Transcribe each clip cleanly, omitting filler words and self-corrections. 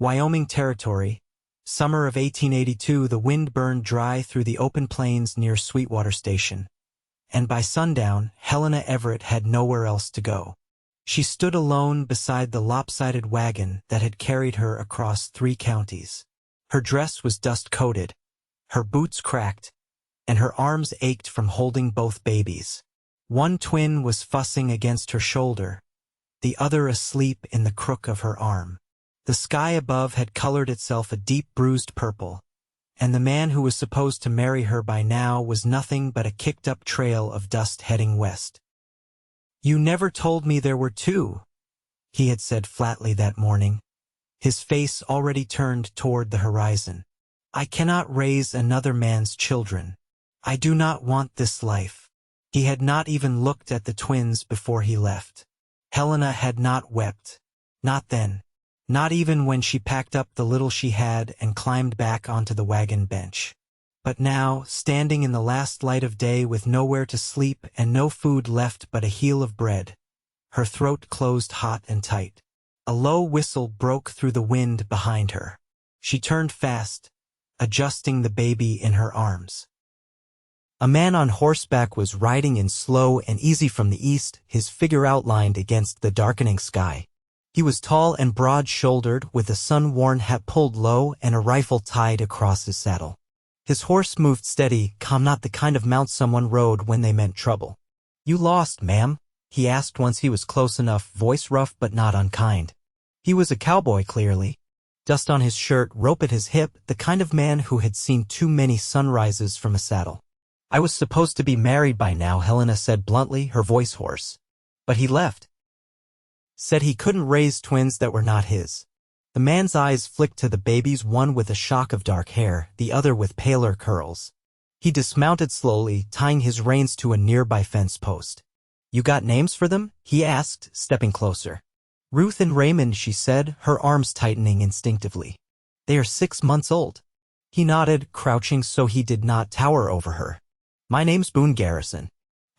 Wyoming Territory, summer of 1882. The wind burned dry through the open plains near Sweetwater Station, and by sundown, Helena Everett had nowhere else to go. She stood alone beside the lopsided wagon that had carried her across 3 counties. Her dress was dust-coated, her boots cracked, and her arms ached from holding both babies. One twin was fussing against her shoulder, the other asleep in the crook of her arm. The sky above had colored itself a deep bruised purple, and the man who was supposed to marry her by now was nothing but a kicked-up trail of dust heading west. "You never told me there were 2, he had said flatly that morning, his face already turned toward the horizon. "I cannot raise another man's children. I do not want this life." He had not even looked at the twins before he left. Helena had not wept. Not then. Not even when she packed up the little she had and climbed back onto the wagon bench. But now, standing in the last light of day with nowhere to sleep and no food left but a heel of bread, her throat closed hot and tight. A low whistle broke through the wind behind her. She turned fast, adjusting the baby in her arms. A man on horseback was riding in slow and easy from the east, his figure outlined against the darkening sky. He was tall and broad-shouldered, with a sun-worn hat pulled low and a rifle tied across his saddle. His horse moved steady, calm, not the kind of mount someone rode when they meant trouble. "You lost, ma'am?" he asked once he was close enough, voice rough but not unkind. He was a cowboy, clearly. Dust on his shirt, rope at his hip, the kind of man who had seen too many sunrises from a saddle. "I was supposed to be married by now," Helena said bluntly, her voice hoarse. "But he left. Said he couldn't raise twins that were not his." The man's eyes flicked to the babies, one with a shock of dark hair, the other with paler curls. He dismounted slowly, tying his reins to a nearby fence post. "You got names for them?" he asked, stepping closer. "Ruth and Raymond," she said, her arms tightening instinctively. "They are 6 months old." He nodded, crouching so he did not tower over her. "My name's Boone Garrison.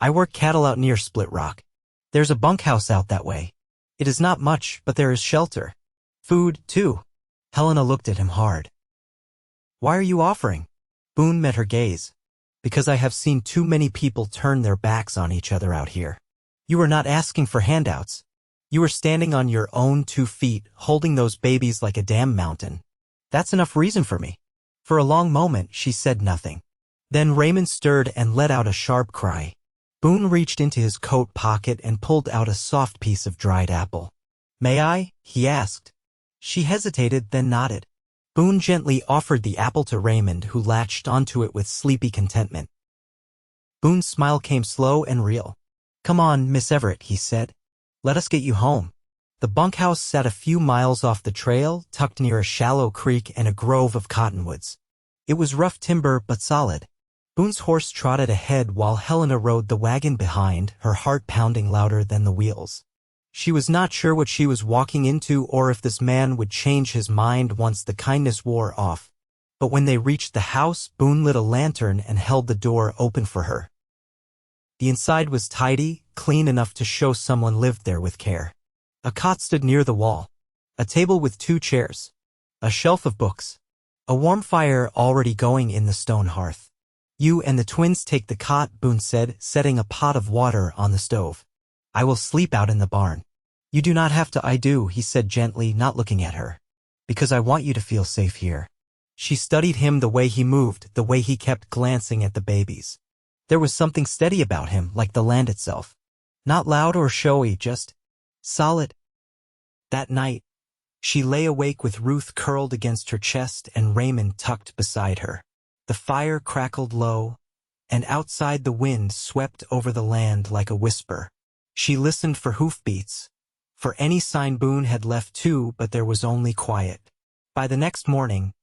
I work cattle out near Split Rock. There's a bunkhouse out that way. It is not much, but there is shelter. Food, too." Helena looked at him hard. "Why are you offering?" Boone met her gaze. "Because I have seen too many people turn their backs on each other out here. You are not asking for handouts. You are standing on your own 2 feet, holding those babies like a damn mountain. That's enough reason for me." For a long moment, she said nothing. Then Raymond stirred and let out a sharp cry. Boone reached into his coat pocket and pulled out a soft piece of dried apple. "May I?" he asked. She hesitated, then nodded. Boone gently offered the apple to Raymond, who latched onto it with sleepy contentment. Boone's smile came slow and real. "Come on, Miss Everett," he said. "Let us get you home." The bunkhouse sat a few miles off the trail, tucked near a shallow creek and a grove of cottonwoods. It was rough timber but solid. Boone's horse trotted ahead while Helena rode the wagon behind, her heart pounding louder than the wheels. She was not sure what she was walking into or if this man would change his mind once the kindness wore off. But when they reached the house, Boone lit a lantern and held the door open for her. The inside was tidy, clean enough to show someone lived there with care. A cot stood near the wall, a table with 2 chairs, a shelf of books, a warm fire already going in the stone hearth. "You and the twins take the cot," Boone said, setting a pot of water on the stove. "I will sleep out in the barn." "You do not have to." "I do," he said gently, not looking at her. "Because I want you to feel safe here." She studied him, the way he moved, the way he kept glancing at the babies. There was something steady about him, like the land itself. Not loud or showy, just solid. That night, she lay awake with Ruth curled against her chest and Raymond tucked beside her. The fire crackled low, and outside the wind swept over the land like a whisper. She listened for hoofbeats, for any sign Boone had left too, but there was only quiet. By the next morning,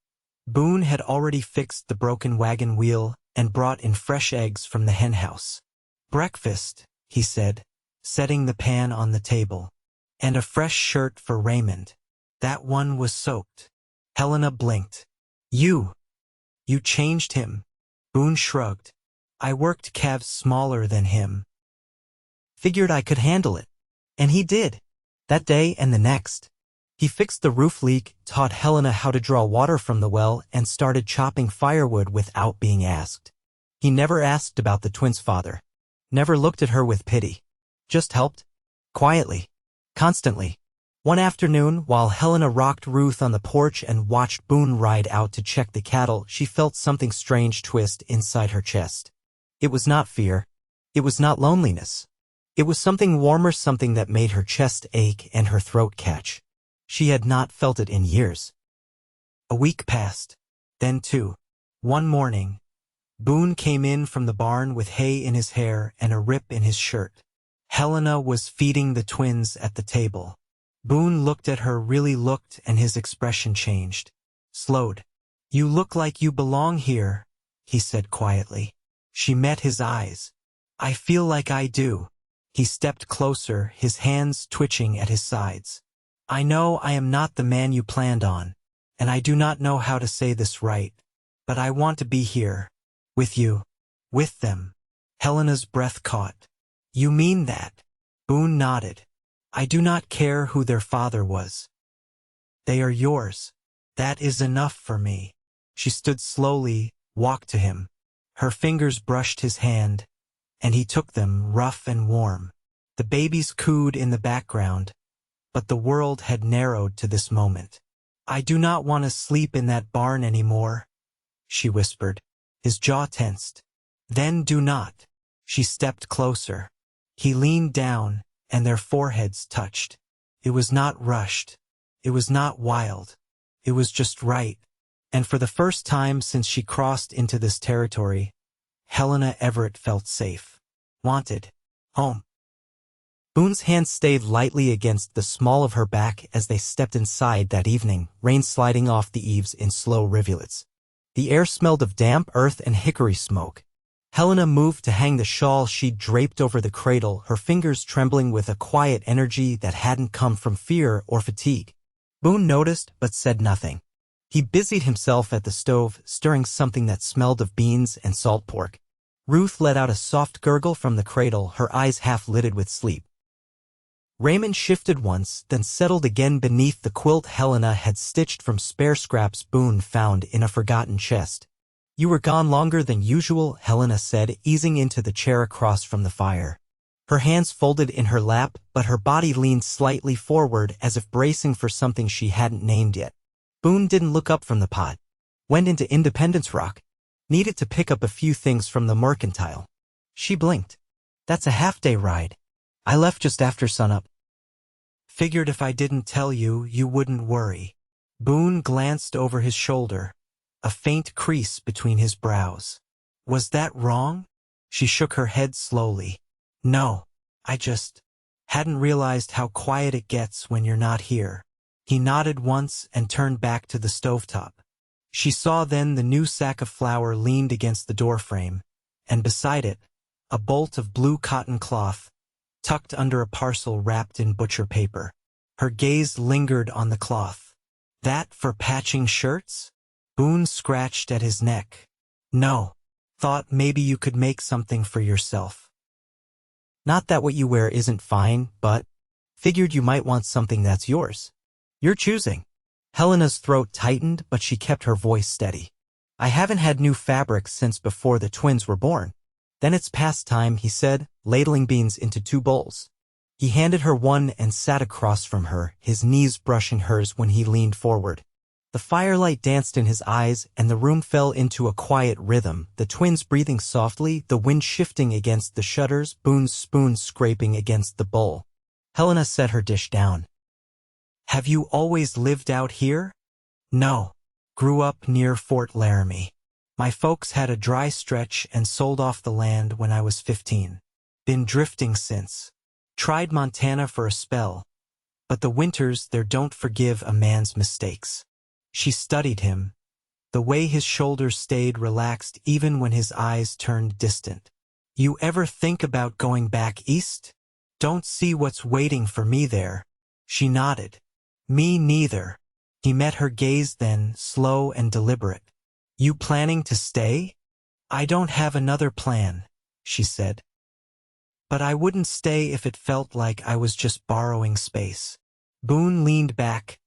Boone had already fixed the broken wagon wheel and brought in fresh eggs from the henhouse. "Breakfast," he said, setting the pan on the table, "and a fresh shirt for Raymond. That one was soaked." Helena blinked. You changed him." Boone shrugged. "I worked calves smaller than him. Figured I could handle it. And he did. That day and the next." He fixed the roof leak, taught Helena how to draw water from the well, and started chopping firewood without being asked. He never asked about the twins' father. Never looked at her with pity. Just helped. Quietly. Constantly. One afternoon, while Helena rocked Ruth on the porch and watched Boone ride out to check the cattle, she felt something strange twist inside her chest. It was not fear. It was not loneliness. It was something warmer, something that made her chest ache and her throat catch. She had not felt it in years. A week passed. Then two. One morning, Boone came in from the barn with hay in his hair and a rip in his shirt. Helena was feeding the twins at the table. Boone looked at her, really looked, and his expression changed. Slowed. "You look like you belong here," he said quietly. She met his eyes. "I feel like I do." He stepped closer, his hands twitching at his sides. "I know I am not the man you planned on, and I do not know how to say this right, but I want to be here. With you. With them." Helena's breath caught. "You mean that?" Boone nodded. "I do not care who their father was. They are yours. That is enough for me." She stood slowly, walked to him. Her fingers brushed his hand, and he took them, rough and warm. The babies cooed in the background, but the world had narrowed to this moment. "I do not want to sleep in that barn anymore," she whispered. His jaw tensed. "Then do not." She stepped closer. He leaned down, and their foreheads touched. It was not rushed. It was not wild. It was just right. And for the first time since she crossed into this territory, Helena Everett felt safe. Wanted. Home. Boone's hand stayed lightly against the small of her back as they stepped inside that evening, rain sliding off the eaves in slow rivulets. The air smelled of damp earth and hickory smoke. Helena moved to hang the shawl she'd draped over the cradle, her fingers trembling with a quiet energy that hadn't come from fear or fatigue. Boone noticed but said nothing. He busied himself at the stove, stirring something that smelled of beans and salt pork. Ruth let out a soft gurgle from the cradle, her eyes half-lidded with sleep. Raymond shifted once, then settled again beneath the quilt Helena had stitched from spare scraps Boone found in a forgotten chest. "You were gone longer than usual," Helena said, easing into the chair across from the fire. Her hands folded in her lap, but her body leaned slightly forward as if bracing for something she hadn't named yet. Boone didn't look up from the pot. Went into Independence Rock. Needed to pick up a few things from the mercantile. She blinked. "That's a half-day ride. I left just after sunup. Figured if I didn't tell you, you wouldn't worry." Boone glanced over his shoulder, a faint crease between his brows. "Was that wrong?" She shook her head slowly. "No, I just hadn't realized how quiet it gets when you're not here." He nodded once and turned back to the stovetop. She saw then the new sack of flour leaned against the doorframe, and beside it, a bolt of blue cotton cloth, tucked under a parcel wrapped in butcher paper. Her gaze lingered on the cloth. "That for patching shirts?" Boone scratched at his neck. "No. Thought maybe you could make something for yourself. Not that what you wear isn't fine, but figured you might want something that's yours. You're choosing." Helena's throat tightened, but she kept her voice steady. "I haven't had new fabrics since before the twins were born." "Then it's past time," he said, ladling beans into 2 bowls. He handed her one and sat across from her, his knees brushing hers when he leaned forward. The firelight danced in his eyes, and the room fell into a quiet rhythm, the twins breathing softly, the wind shifting against the shutters, Boone's spoon scraping against the bowl. Helena set her dish down. "Have you always lived out here?" "No. Grew up near Fort Laramie. My folks had a dry stretch and sold off the land when I was 15. Been drifting since. Tried Montana for a spell, but the winters there don't forgive a man's mistakes." She studied him, the way his shoulders stayed relaxed even when his eyes turned distant. "You ever think about going back east? Don't see what's waiting for me there." She nodded. "Me neither." He met her gaze then, slow and deliberate. "You planning to stay?" "I don't have another plan," she said. "But I wouldn't stay if it felt like I was just borrowing space." Boone leaned back,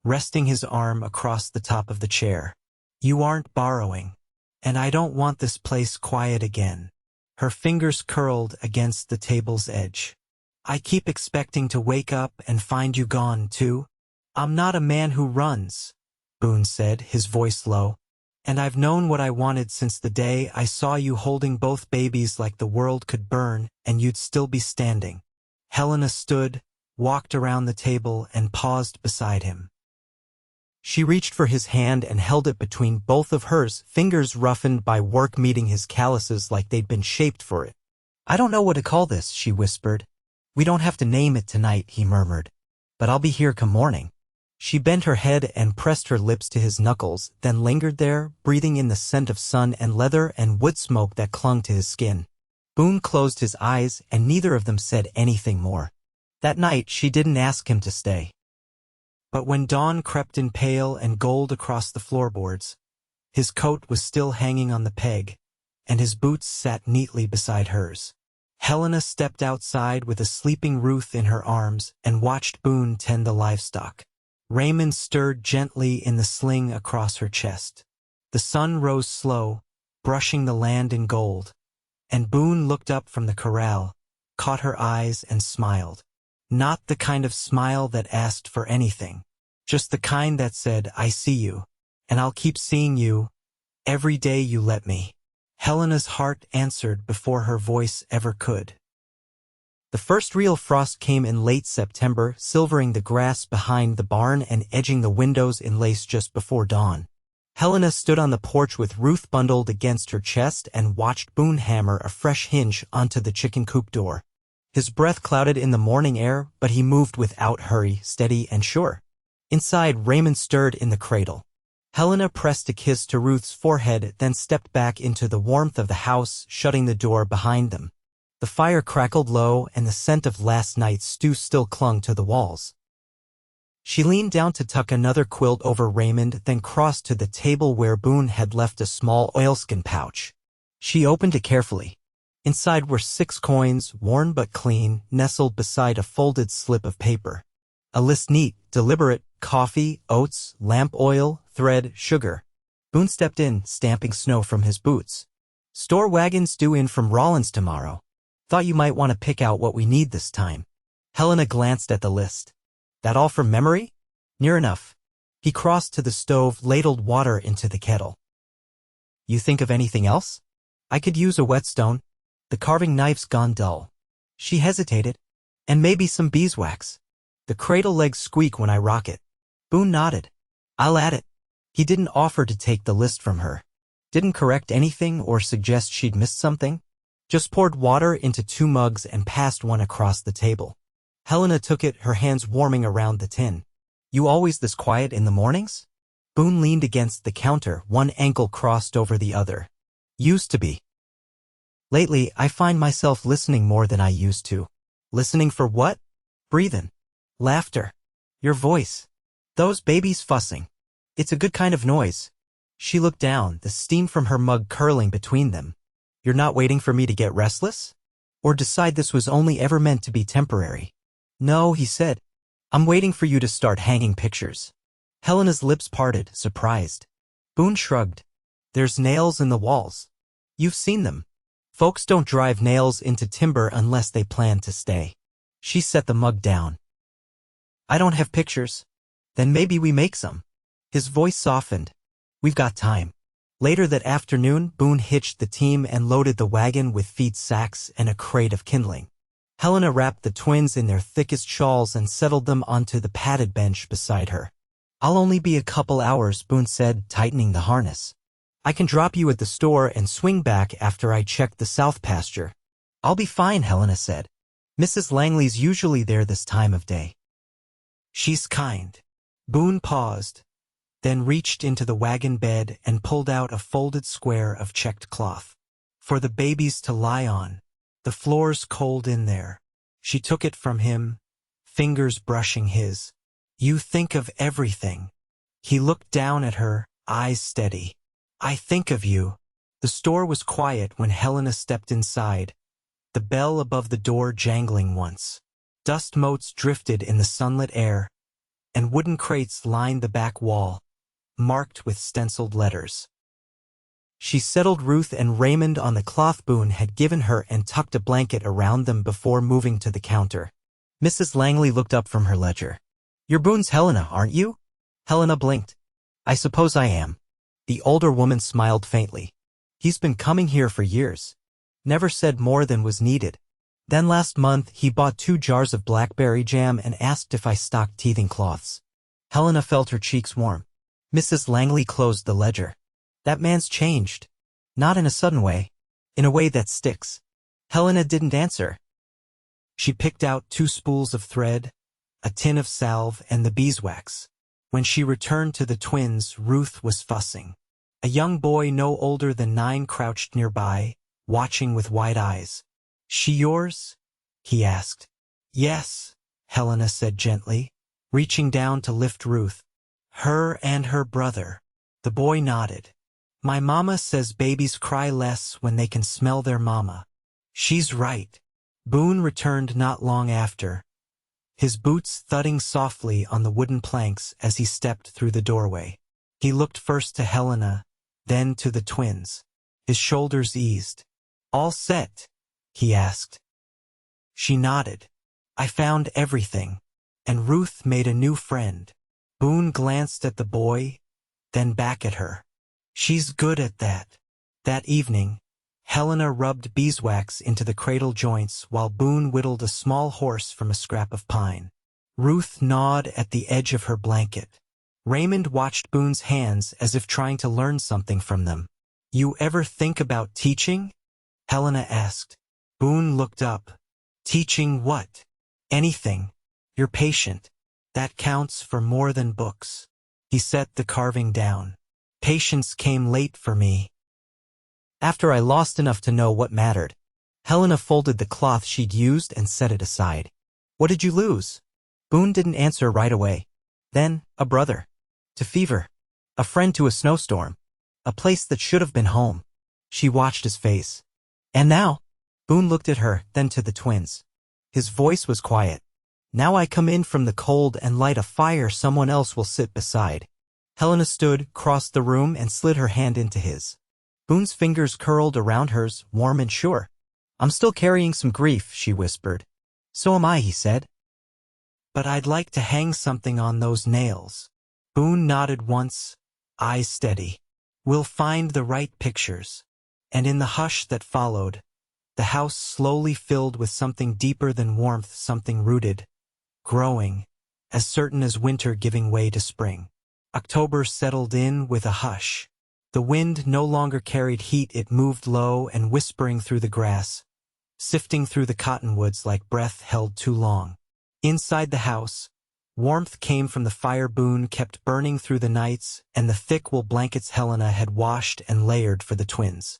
resting his arm across the top of the chair. "You aren't borrowing. And I don't want this place quiet again." Her fingers curled against the table's edge. "I keep expecting to wake up and find you gone, too." "I'm not a man who runs," Boone said, his voice low. "And I've known what I wanted since the day I saw you holding both babies like the world could burn and you'd still be standing." Helena stood, walked around the table, and paused beside him. She reached for his hand and held it between both of hers, fingers roughened by work meeting his calluses like they'd been shaped for it. "I don't know what to call this," she whispered. "We don't have to name it tonight," he murmured. "But I'll be here come morning." She bent her head and pressed her lips to his knuckles, then lingered there, breathing in the scent of sun and leather and wood smoke that clung to his skin. Boone closed his eyes, and neither of them said anything more. That night she didn't ask him to stay. But when dawn crept in pale and gold across the floorboards, his coat was still hanging on the peg, and his boots sat neatly beside hers. Helena stepped outside with a sleeping Ruth in her arms and watched Boone tend the livestock. Raymond stirred gently in the sling across her chest. The sun rose slow, brushing the land in gold, and Boone looked up from the corral, caught her eyes, and smiled. Not the kind of smile that asked for anything, just the kind that said, "I see you, and I'll keep seeing you, every day you let me." Helena's heart answered before her voice ever could. The first real frost came in late September, silvering the grass behind the barn and edging the windows in lace just before dawn. Helena stood on the porch with Ruth bundled against her chest and watched Boone hammer a fresh hinge onto the chicken coop door. His breath clouded in the morning air, but he moved without hurry, steady and sure. Inside, Raymond stirred in the cradle. Helena pressed a kiss to Ruth's forehead, then stepped back into the warmth of the house, shutting the door behind them. The fire crackled low, and the scent of last night's stew still clung to the walls. She leaned down to tuck another quilt over Raymond, then crossed to the table where Boone had left a small oilskin pouch. She opened it carefully. Inside were 6 coins, worn but clean, nestled beside a folded slip of paper. A list neat, deliberate: coffee, oats, lamp oil, thread, sugar. Boone stepped in, stamping snow from his boots. "Store wagons due in from Rollins tomorrow. Thought you might want to pick out what we need this time." Helena glanced at the list. "That all from memory?" "Near enough." He crossed to the stove, ladled water into the kettle. "You think of anything else?" "I could use a whetstone. The carving knife's gone dull." She hesitated. "And maybe some beeswax. The cradle legs squeak when I rock it." Boone nodded. "I'll add it." He didn't offer to take the list from her. Didn't correct anything or suggest she'd missed something. Just poured water into 2 mugs and passed one across the table. Helena took it, her hands warming around the tin. "You always this quiet in the mornings?" Boone leaned against the counter, one ankle crossed over the other. "Used to be. Lately, I find myself listening more than I used to." "Listening for what?" "Breathin'. Laughter. Your voice. Those babies fussing. It's a good kind of noise." She looked down, the steam from her mug curling between them. "You're not waiting for me to get restless? Or decide this was only ever meant to be temporary?" "No," he said. "I'm waiting for you to start hanging pictures." Helena's lips parted, surprised. Boone shrugged. "There's nails in the walls. You've seen them. Folks don't drive nails into timber unless they plan to stay." She set the mug down. "I don't have pictures." "Then maybe we make some." His voice softened. "We've got time." Later that afternoon, Boone hitched the team and loaded the wagon with feed sacks and a crate of kindling. Helena wrapped the twins in their thickest shawls and settled them onto the padded bench beside her. "I'll only be a couple hours," Boone said, tightening the harness. "I can drop you at the store and swing back after I check the south pasture." "I'll be fine," Helena said. "Mrs. Langley's usually there this time of day." "She's kind." Boone paused, then reached into the wagon bed and pulled out a folded square of checked cloth. "For the babies to lie on. The floor's cold in there." She took it from him, fingers brushing his. "You think of everything." He looked down at her, eyes steady. "I think of you." The store was quiet when Helena stepped inside, the bell above the door jangling once. Dust motes drifted in the sunlit air, and wooden crates lined the back wall, marked with stenciled letters. She settled Ruth and Raymond on the cloth Boone had given her and tucked a blanket around them before moving to the counter. Mrs. Langley looked up from her ledger. "You're Boone's Helena, aren't you?" Helena blinked. "I suppose I am." The older woman smiled faintly. "He's been coming here for years. Never said more than was needed. Then last month he bought 2 jars of blackberry jam and asked if I stocked teething cloths." Helena felt her cheeks warm. Mrs. Langley closed the ledger. "That man's changed. Not in a sudden way. In a way that sticks." Helena didn't answer. She picked out 2 spools of thread, a tin of salve, and the beeswax. When she returned to the twins, Ruth was fussing. A young boy no older than 9 crouched nearby, watching with wide eyes. "She yours?" he asked. "Yes," Helena said gently, reaching down to lift Ruth. "Her and her brother." The boy nodded. "My mama says babies cry less when they can smell their mama." "She's right." Boone returned not long after, his boots thudding softly on the wooden planks as he stepped through the doorway. He looked first to Helena, then to the twins. His shoulders eased. "All set?" he asked. She nodded. "I found everything." And Ruth made a new friend. Boone glanced at the boy, then back at her. "She's good at that." That evening, Helena rubbed beeswax into the cradle joints while Boone whittled a small horse from a scrap of pine. Ruth gnawed at the edge of her blanket. Raymond watched Boone's hands as if trying to learn something from them. "You ever think about teaching?" Helena asked. Boone looked up. "Teaching what?" "Anything. You're patient. That counts for more than books." He set the carving down. "Patience came late for me. After I lost enough to know what mattered." Helena folded the cloth she'd used and set it aside. "What did you lose?" Boone didn't answer right away. "Then, a brother. To fever. A friend to a snowstorm. A place that should have been home." She watched his face. "And now?" Boone looked at her, then to the twins. His voice was quiet. "Now I come in from the cold and light a fire someone else will sit beside." Helena stood, crossed the room, and slid her hand into his. Boone's fingers curled around hers, warm and sure. "I'm still carrying some grief," she whispered. "So am I," he said. "But I'd like to hang something on those nails." Boone nodded once, eyes steady. "We'll find the right pictures." And in the hush that followed, the house slowly filled with something deeper than warmth, something rooted, growing, as certain as winter giving way to spring. October settled in with a hush. The wind no longer carried heat, it moved low and whispering through the grass, sifting through the cottonwoods like breath held too long. Inside the house, warmth came from the fire Boone kept burning through the nights and the thick wool blankets Helena had washed and layered for the twins.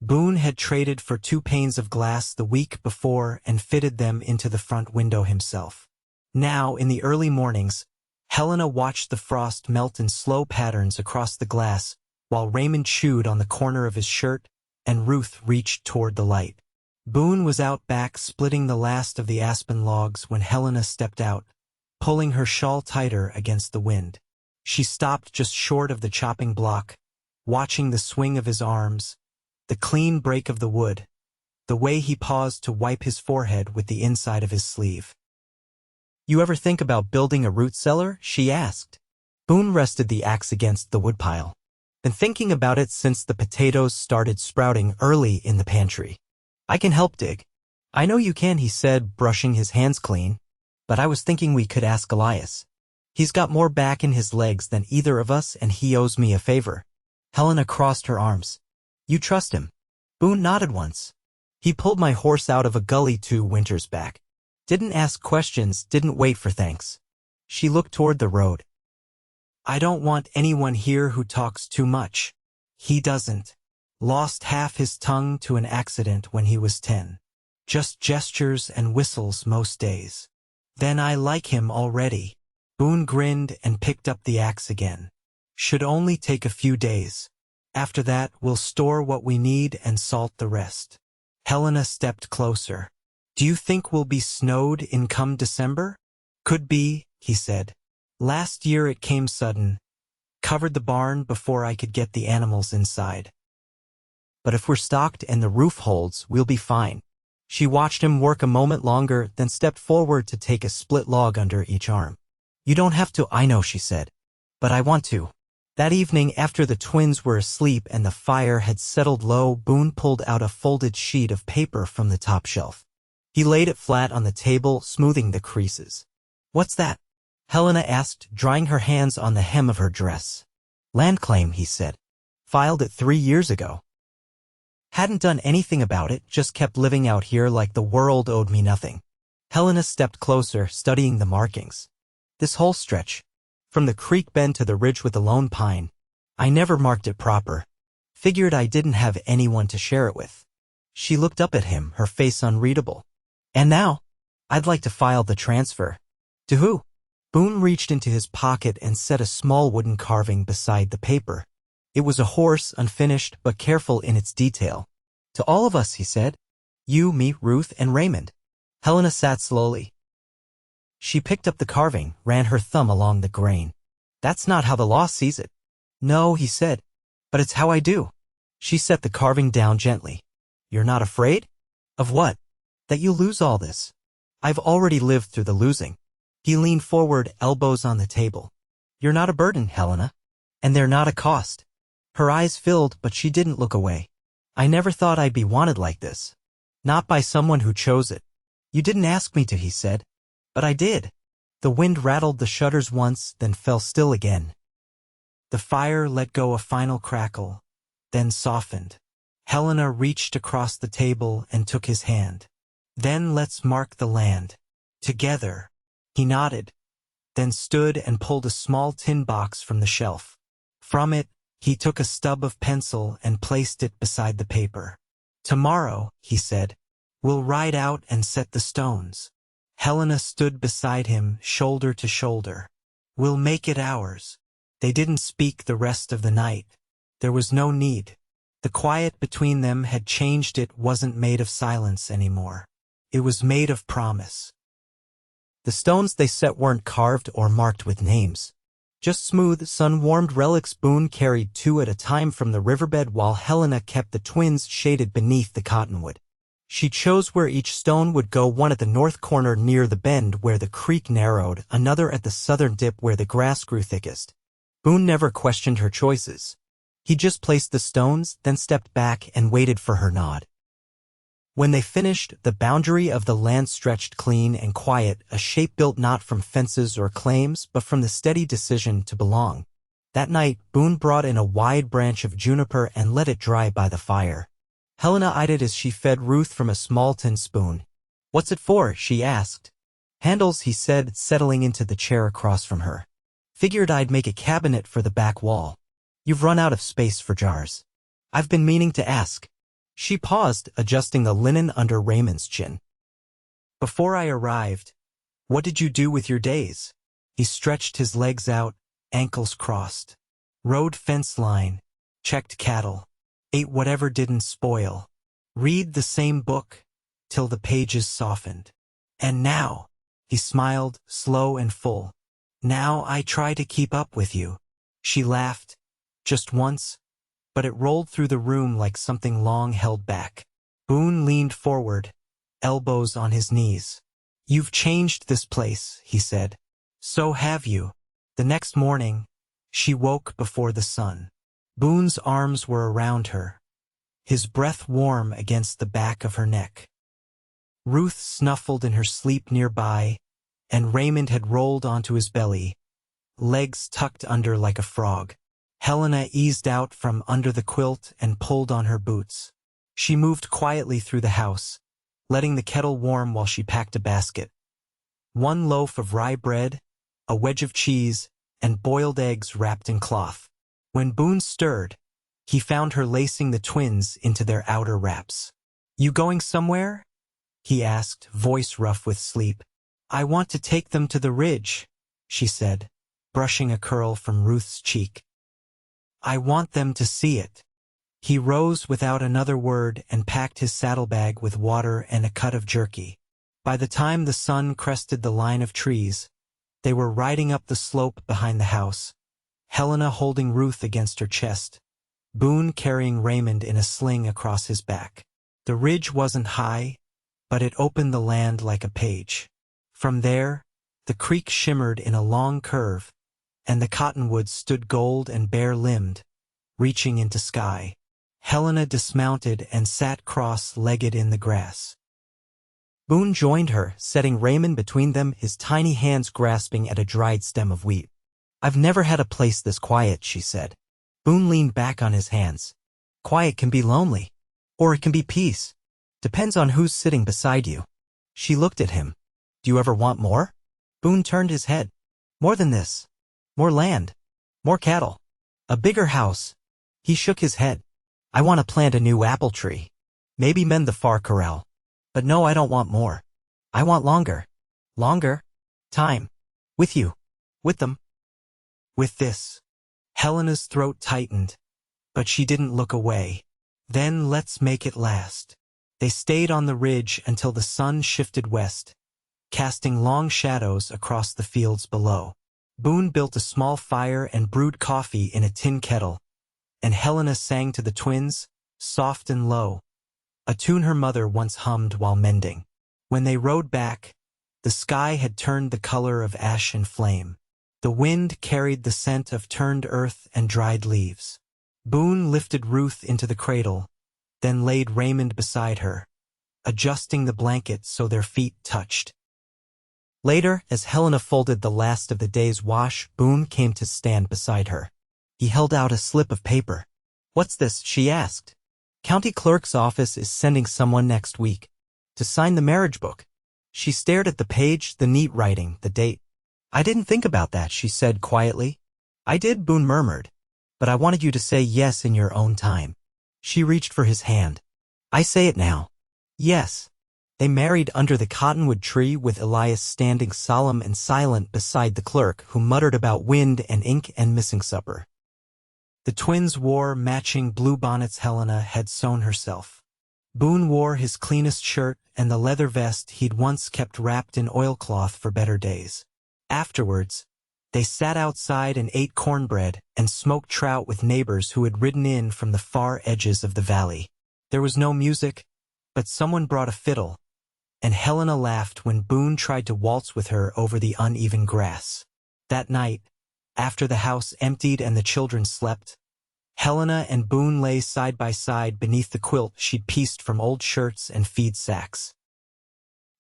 Boone had traded for 2 panes of glass the week before and fitted them into the front window himself. Now, in the early mornings, Helena watched the frost melt in slow patterns across the glass, while Raymond chewed on the corner of his shirt and Ruth reached toward the light. Boone was out back splitting the last of the aspen logs when Helena stepped out, pulling her shawl tighter against the wind. She stopped just short of the chopping block, watching the swing of his arms, the clean break of the wood, the way he paused to wipe his forehead with the inside of his sleeve. "You ever think about building a root cellar?" she asked. Boone rested the axe against the woodpile. "Been thinking about it since the potatoes started sprouting early in the pantry. I can help dig." "I know you can," he said, brushing his hands clean. "But I was thinking we could ask Elias. He's got more back in his legs than either of us, and he owes me a favor." Helena crossed her arms. "You trust him?" Boone nodded once. "He pulled my horse out of a gully 2 winters back. Didn't ask questions, didn't wait for thanks." She looked toward the road. "I don't want anyone here who talks too much. He doesn't. Lost half his tongue to an accident when he was 10. Just gestures and whistles most days. Then I like him already." Boone grinned and picked up the axe again. "Should only take a few days. After that, we'll store what we need and salt the rest." Helena stepped closer. "Do you think we'll be snowed in come December?" "Could be," he said. Last year it came sudden, covered the barn before I could get the animals inside. But if we're stocked and the roof holds, we'll be fine. She watched him work a moment longer, then stepped forward to take a split log under each arm. You don't have to, I know, she said. But I want to. That evening, after the twins were asleep and the fire had settled low, Boone pulled out a folded sheet of paper from the top shelf. He laid it flat on the table, smoothing the creases. What's that? Helena asked, drying her hands on the hem of her dress. Land claim, he said. Filed it 3 years ago. Hadn't done anything about it, just kept living out here like the world owed me nothing. Helena stepped closer, studying the markings. This whole stretch, from the creek bend to the ridge with the lone pine, I never marked it proper. Figured I didn't have anyone to share it with. She looked up at him, her face unreadable. And now, I'd like to file the transfer. To who? Boone reached into his pocket and set a small wooden carving beside the paper. It was a horse, unfinished but careful in its detail. To all of us, he said. You, me, Ruth, and Raymond. Helena sat slowly. She picked up the carving, ran her thumb along the grain. That's not how the law sees it. No, he said. But it's how I do. She set the carving down gently. You're not afraid? Of what? That you'll lose all this. I've already lived through the losing. He leaned forward, elbows on the table. You're not a burden, Helena. And they're not a cost. Her eyes filled, but she didn't look away. I never thought I'd be wanted like this. Not by someone who chose it. You didn't ask me to, he said. But I did. The wind rattled the shutters once, then fell still again. The fire let go a final crackle, then softened. Helena reached across the table and took his hand. Then let's mark the land. Together. He nodded, then stood and pulled a small tin box from the shelf. From it, he took a stub of pencil and placed it beside the paper. Tomorrow, he said, we'll ride out and set the stones. Helena stood beside him, shoulder to shoulder. We'll make it ours. They didn't speak the rest of the night. There was no need. The quiet between them had changed. It wasn't made of silence anymore. It was made of promise. The stones they set weren't carved or marked with names. Just smooth, sun-warmed relics. Boone carried 2 at a time from the riverbed while Helena kept the twins shaded beneath the cottonwood. She chose where each stone would go, one at the north corner near the bend where the creek narrowed, another at the southern dip where the grass grew thickest. Boone never questioned her choices. He just placed the stones, then stepped back and waited for her nod. When they finished, the boundary of the land stretched clean and quiet, a shape built not from fences or claims, but from the steady decision to belong. That night, Boone brought in a wide branch of juniper and let it dry by the fire. Helena eyed it as she fed Ruth from a small tin spoon. What's it for? She asked. Handles, he said, settling into the chair across from her. Figured I'd make a cabinet for the back wall. You've run out of space for jars. I've been meaning to ask. She paused, adjusting the linen under Raymond's chin. Before I arrived, what did you do with your days? He stretched his legs out, ankles crossed. Rode fence line, checked cattle, ate whatever didn't spoil. Read the same book, till the pages softened. And now, he smiled, slow and full. Now I try to keep up with you. She laughed, just once, but it rolled through the room like something long held back. Boone leaned forward, elbows on his knees. You've changed this place, he said. So have you. The next morning, she woke before the sun. Boone's arms were around her, his breath warm against the back of her neck. Ruth snuffled in her sleep nearby, and Raymond had rolled onto his belly, legs tucked under like a frog. Helena eased out from under the quilt and pulled on her boots. She moved quietly through the house, letting the kettle warm while she packed a basket. 1 loaf of rye bread, a wedge of cheese, and boiled eggs wrapped in cloth. When Boone stirred, he found her lacing the twins into their outer wraps. You going somewhere? He asked, voice rough with sleep. I want to take them to the ridge, she said, brushing a curl from Ruth's cheek. I want them to see it. He rose without another word and packed his saddlebag with water and a cut of jerky. By the time the sun crested the line of trees, They were riding up the slope behind the house, Helena holding Ruth against her chest, Boone carrying Raymond in a sling across his back. The ridge wasn't high, but it opened the land like a page. From there, the creek shimmered in a long curve, and the cottonwoods stood gold and bare-limbed, reaching into sky. Helena dismounted and sat cross-legged in the grass. Boone joined her, setting Raymond between them, his tiny hands grasping at a dried stem of wheat. "I've never had a place this quiet," she said. Boone leaned back on his hands. "Quiet can be lonely, or it can be peace. Depends on who's sitting beside you." She looked at him. "Do you ever want more?" Boone turned his head. "More than this. More land. More cattle. A bigger house." He shook his head. "I want to plant a new apple tree. Maybe mend the far corral. But no, I don't want more. I want longer. Longer. Time. With you. With them." With this. Helena's throat tightened, but she didn't look away. "Then let's make it last." They stayed on the ridge until the sun shifted west, casting long shadows across the fields below. Boone built a small fire and brewed coffee in a tin kettle, and Helena sang to the twins, soft and low, a tune her mother once hummed while mending. When they rode back, the sky had turned the color of ash and flame. The wind carried the scent of turned earth and dried leaves. Boone lifted Ruth into the cradle, then laid Raymond beside her, adjusting the blanket so their feet touched. Later, as Helena folded the last of the day's wash, Boone came to stand beside her. He held out a slip of paper. "What's this?" she asked. "County clerk's office is sending someone next week to sign the marriage book." She stared at the page, the neat writing, the date. "I didn't think about that," she said quietly. "I did," Boone murmured, "but I wanted you to say yes in your own time." She reached for his hand. "I say it now. Yes." They married under the cottonwood tree, with Elias standing solemn and silent beside the clerk, who muttered about wind and ink and missing supper. The twins wore matching blue bonnets Helena had sewn herself. Boone wore his cleanest shirt and the leather vest he'd once kept wrapped in oilcloth for better days. Afterwards, they sat outside and ate cornbread and smoked trout with neighbors who had ridden in from the far edges of the valley. There was no music, but someone brought a fiddle, and Helena laughed when Boone tried to waltz with her over the uneven grass. That night, after the house emptied and the children slept, Helena and Boone lay side by side beneath the quilt she'd pieced from old shirts and feed sacks.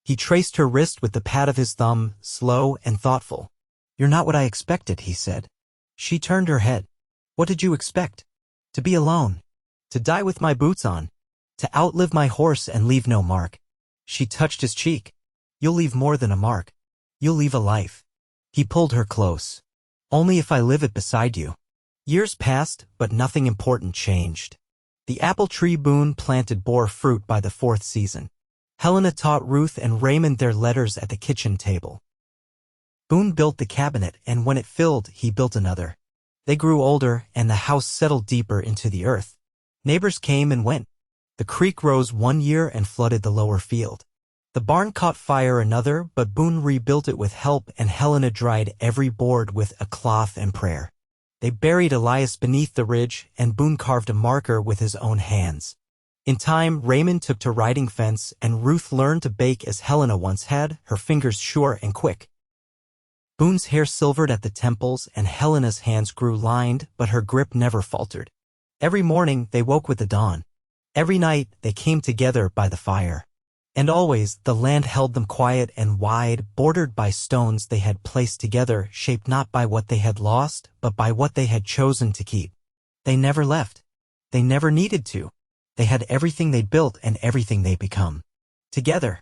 He traced her wrist with the pad of his thumb, slow and thoughtful. "You're not what I expected," he said. She turned her head. "What did you expect?" "To be alone. To die with my boots on. To outlive my horse and leave no mark." She touched his cheek. "You'll leave more than a mark. You'll leave a life." He pulled her close. "Only if I live it beside you." Years passed, but nothing important changed. The apple tree Boone planted bore fruit by the 4th season. Helena taught Ruth and Raymond their letters at the kitchen table. Boone built the cabinet, and when it filled, he built another. They grew older, and the house settled deeper into the earth. Neighbors came and went. The creek rose one year and flooded the lower field. The barn caught fire another, but Boone rebuilt it with help, and Helena dried every board with a cloth and prayer. They buried Elias beneath the ridge, and Boone carved a marker with his own hands. In time, Raymond took to riding fence, and Ruth learned to bake as Helena once had, her fingers sure and quick. Boone's hair silvered at the temples, and Helena's hands grew lined, but her grip never faltered. Every morning, they woke with the dawn. Every night, they came together by the fire. And always, the land held them quiet and wide, bordered by stones they had placed together, shaped not by what they had lost, but by what they had chosen to keep. They never left. They never needed to. They had everything they'd built and everything they'd become. Together.